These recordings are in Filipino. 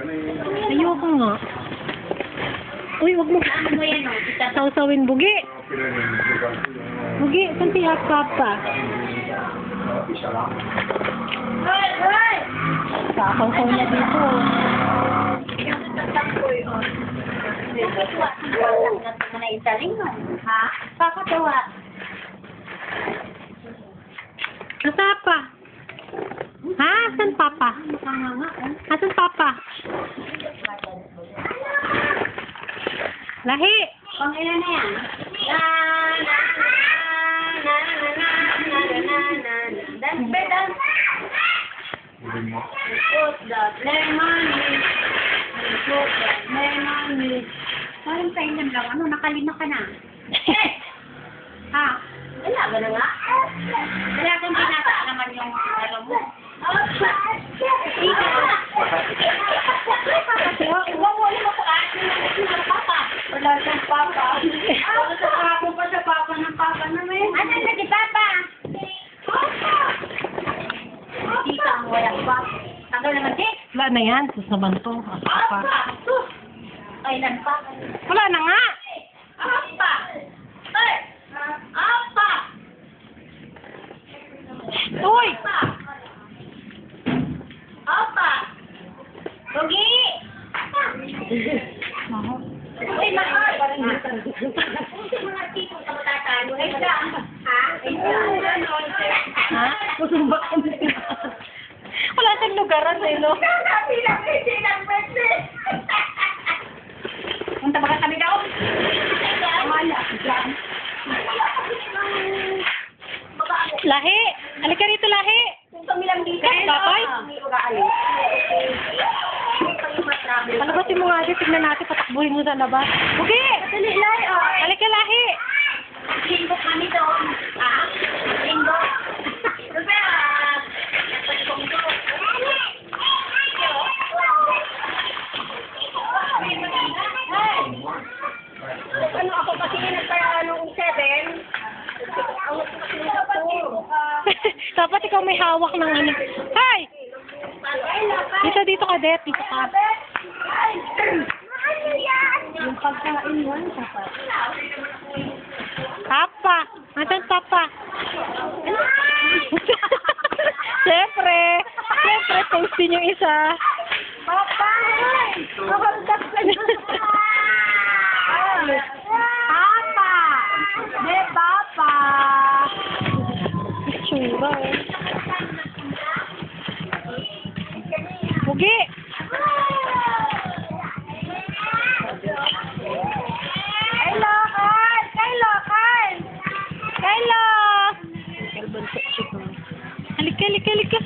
Ayoko nga. Uy, wag mo. Sausawin bugi. Bugi, saan si Papa? Sasaw na dito. Ha? Kakatawa. Nasa pa? Ha? Saan Papa? Asan Papa? Lahi! Pang ilan na yan? Dance, dance. Put that lemon in. Put that lemon in. Parang kailan lang. Ano, nakalima ka na. Ha? Wala ka na nga? Wala kang binata naman yung ano mo. Wala kang papa. Wala sa ako pa sa papa ng papa naman. Ano na si papa? Papa! Hindi ka ang walang papa. Tagal naman di. Wala na yan. Susaban to. Papa. Sus! Kailan pa? Wala na nga. Apa! Ay! Apa! Uy! Apa! Rugi! Ay, mahal! Mga tipong kabataan. Ay, ha? Ha? Kusumba ka na. Wala siyang lugaran eh, no? Punta ba ka kami daw? Lahi! Halika rito, Lahi! Kung kami lang dito. Baboy? Palabasin mo nga dito. Tignan natin. Patakbuhin mo sa labas. Okay! Dali, Lai, oh. Halika, Lahi! Linggo kami doon. Ah? Linggo. Kasi, ano ako kasi nagpara nung 7? Dapat ikaw may hawak ng ano. Hi! Dito ka, Det. Dito ka. Yung pagkain yan, dapat. Papa! Asan Papa? Siyempre! Siyempre, postin yung isa. Papa! Makaldak ka na. Papa! De Papa! Tsura, eh. Pugi! Hello, Carl! Hello, Carl! Hello! Halika, halika, halika.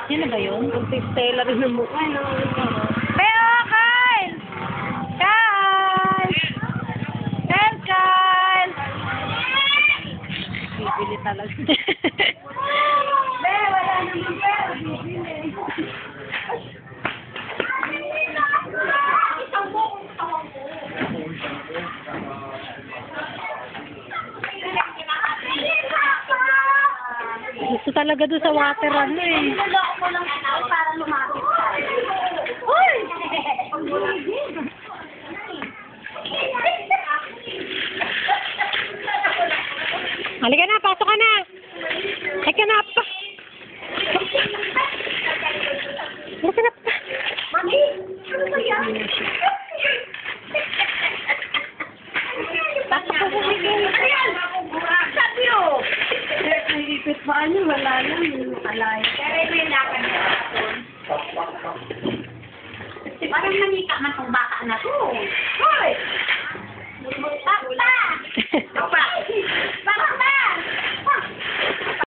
Yan na ba yun? Kung Stella rin ng mukha, no? Hello, Carl! Carl! Carl, Carl! Bibili talaga. Be, wala naman pero bibili. Gusto talaga doon sa water, ano eh. Niloloko mo lang ito para lumapit ka. Uy! Halika na, pasok ka na. Halika na pa. Halika na pa. Mami, ano ba yan? Pasok ka na. Ano yan? Sabi o! Naipit pa ano, wala lang. Alay. Pero may lakad na hapon. Parang manika man tong baka na to. Hoy! Papa! Papa!